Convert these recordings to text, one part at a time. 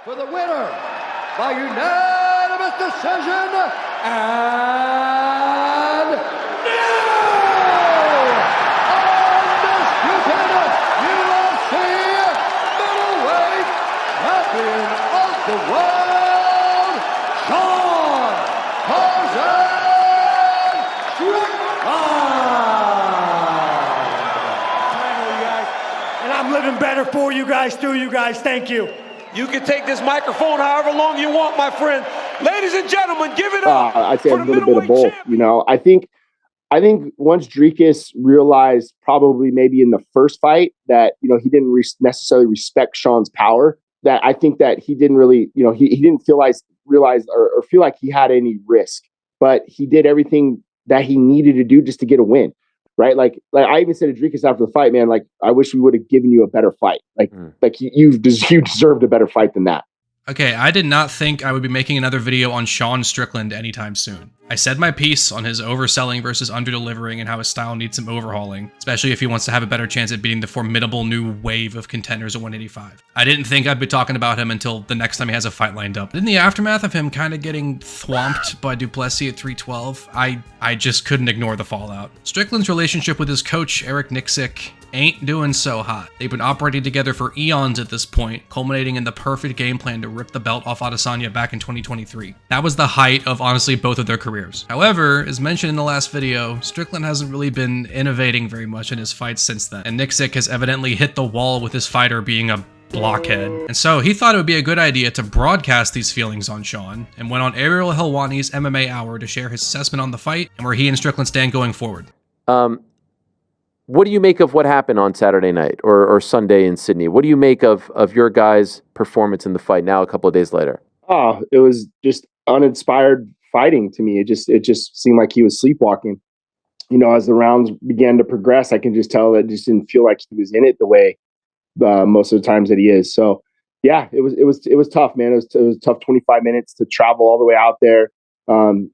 For the winner, by unanimous decision, and new undisputed UFC middleweight champion of the world, Sean Strickland. And I'm living better for you guys, through you guys. Thank you. You can take this microphone however long you want, my friend. Ladies and gentlemen, give it up. I'd say for a the little bit of both. champion. You know, I think once Dricus realized, probably maybe in the first fight, that he didn't necessarily respect Sean's power. That I think that he didn't really, he didn't realize or feel like he had any risk, but he did everything that he needed to do just to get a win. Right. Like I even said to Dricus after the fight, man, like, I wish we would have given you a better fight. Like you deserved a better fight than that. Okay, I did not think I would be making another video on Sean Strickland anytime soon. I said my piece on his overselling versus underdelivering and how his style needs some overhauling, especially if he wants to have a better chance at beating the formidable new wave of contenders at 185. I didn't think I'd be talking about him until the next time he has a fight lined up. In the aftermath of him kind of getting thwomped by Duplessis at 312, I just couldn't ignore the fallout. Strickland's relationship with his coach, Eric Nicksick, ain't doing so hot. They've been operating together for eons at this point, culminating in the perfect game plan to rip the belt off Adesanya back in 2023. That was the height of, honestly, both of their careers. However, as mentioned in the last video, Strickland hasn't really been innovating very much in his fights since then, and Nicksick has evidently hit the wall with his fighter being a blockhead. And so he thought it would be a good idea to broadcast these feelings on Sean, and went on Ariel Helwani's MMA Hour to share his assessment on the fight and where he and Strickland stand going forward. What do you make of what happened on Saturday night or Sunday in Sydney? What do you make of your guys' performance in the fight now a couple of days later? Oh, it was just uninspired fighting to me. It just seemed like he was sleepwalking. As the rounds began to progress, I can just tell that it just didn't feel like he was in it the way most of the times that he is. So yeah, it was tough, man. It was tough 25 minutes to travel all the way out there. And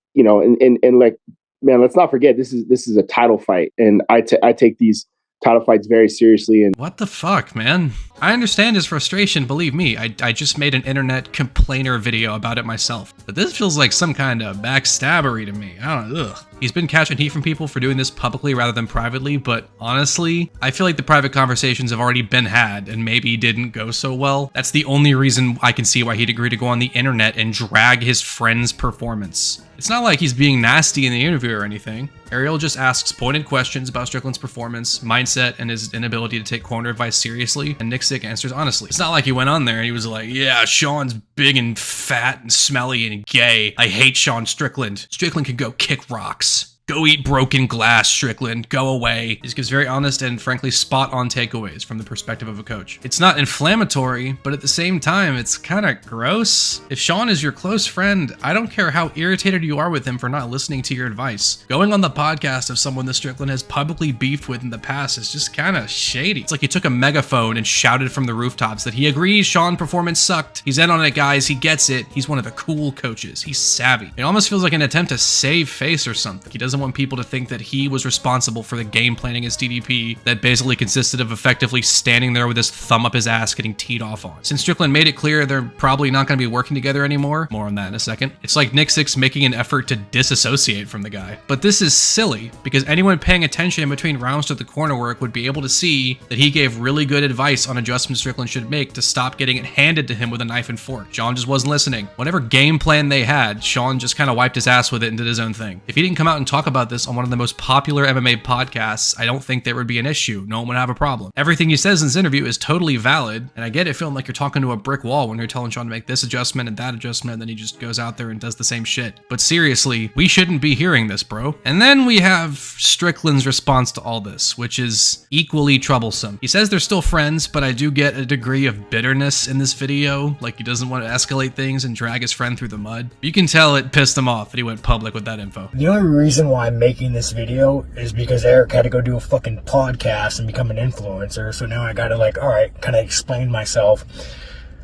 like, man, let's not forget, this is a title fight, and I take these title fights very seriously. And what the fuck, man? I understand his frustration, believe me. I just made an internet complainer video about it myself. But this feels like some kind of backstabbery to me. I don't know. Ugh. He's been catching heat from people for doing this publicly rather than privately, but honestly, I feel like the private conversations have already been had and maybe didn't go so well. That's the only reason I can see why he'd agree to go on the internet and drag his friend's performance. It's not like he's being nasty in the interview or anything. Ariel just asks pointed questions about Strickland's performance, mindset, and his inability to take corner advice seriously, and Nicksick answers honestly. It's not like he went on there and he was like, yeah, Sean's big and fat and smelly and gay. I hate Sean Strickland. Strickland can go kick rocks. Go eat broken glass, Strickland. Go away. He just gives very honest and frankly spot-on takeaways from the perspective of a coach. It's not inflammatory, but at the same time, it's kind of gross. If Sean is your close friend, I don't care how irritated you are with him for not listening to your advice. Going on the podcast of someone that Strickland has publicly beefed with in the past is just kind of shady. It's like he took a megaphone and shouted from the rooftops that he agrees Sean's performance sucked. He's in on it, guys. He gets it. He's one of the cool coaches. He's savvy. It almost feels like an attempt to save face or something. He doesn't want people to think that he was responsible for the game planning as DDP that basically consisted of effectively standing there with his thumb up his ass getting teed off on. Since Strickland made it clear they're probably not going to be working together anymore, more on that in a second, it's like Nicksick's making an effort to disassociate from the guy. But this is silly, because anyone paying attention in between rounds to the corner work would be able to see that he gave really good advice on adjustments Strickland should make to stop getting it handed to him with a knife and fork. Sean just wasn't listening. Whatever game plan they had, Sean just kind of wiped his ass with it and did his own thing. If he didn't come out and talk about this on one of the most popular MMA podcasts, I don't think there would be an issue. No one would have a problem. Everything he says in this interview is totally valid, and I get it feeling like you're talking to a brick wall when you're telling Sean to make this adjustment and that adjustment, and then he just goes out there and does the same shit. But seriously, we shouldn't be hearing this, bro. And then we have Strickland's response to all this, which is equally troublesome. He says they're still friends, but I do get a degree of bitterness in this video, like he doesn't want to escalate things and drag his friend through the mud. You can tell it pissed him off that he went public with that info. The only reason why I'm making this video is because Eric had to go do a fucking podcast and become an influencer, so now I gotta alright, kind of explain myself.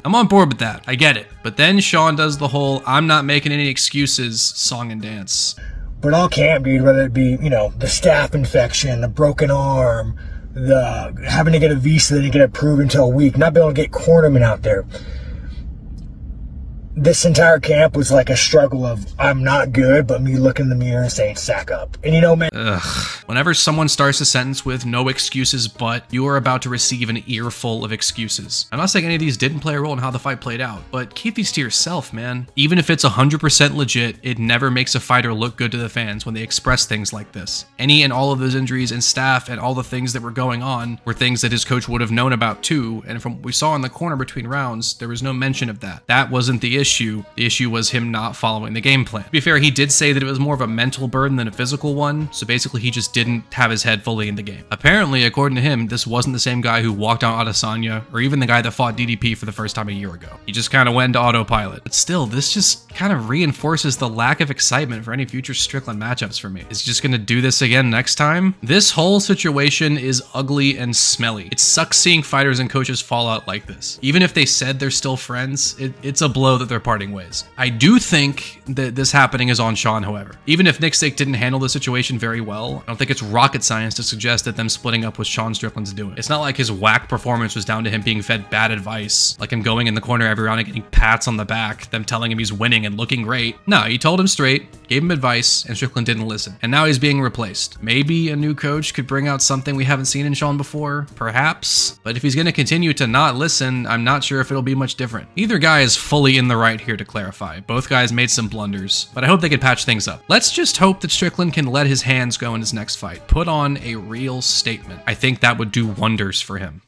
I'm on board with that, I get it. But then Sean does the whole I'm not making any excuses song and dance. But all camp, dude, whether it be, the staph infection, the broken arm, the having to get a visa that didn't get approved until a week, not being able to get cornermen out there. this entire camp was like a struggle of I'm not good, but me looking in the mirror and saying sack up. And you know, man, Whenever someone starts a sentence with no excuses but, you are about to receive an earful of excuses. I'm not saying any of these didn't play a role in how the fight played out, but keep these to yourself, man. Even if it's 100% legit, it never makes a fighter look good to the fans when they express things like this. Any and all of those injuries and staff and all the things that were going on were things that his coach would have known about too, and from what we saw in the corner between rounds, there was no mention of that. That wasn't the issue. The issue was him not following the game plan. To be fair, he did say that it was more of a mental burden than a physical one, so basically he just didn't have his head fully in the game. Apparently, according to him, this wasn't the same guy who walked out Adesanya, or even the guy that fought DDP for the first time a year ago. He just kind of went to autopilot. But still, this just kind of reinforces the lack of excitement for any future Strickland matchups for me. Is he just gonna do this again next time? This whole situation is ugly and smelly. It sucks seeing fighters and coaches fall out like this. Even if they said they're still friends, it's a blow that they're parting ways. I do think that this happening is on Sean, however. Even if Nicksick didn't handle the situation very well, I don't think it's rocket science to suggest that them splitting up was Sean Strickland's doing. It's not like his whack performance was down to him being fed bad advice, like him going in the corner every round and getting pats on the back, them telling him he's winning and looking great. No, he told him straight, gave him advice, and Strickland didn't listen. And now he's being replaced. Maybe a new coach could bring out something we haven't seen in Sean before, perhaps. But if he's going to continue to not listen, I'm not sure if it'll be much different. Neither guy is fully in the right here, to clarify. Both guys made some blunders, but I hope they can patch things up. Let's just hope that Strickland can let his hands go in his next fight. Put on a real statement. I think that would do wonders for him.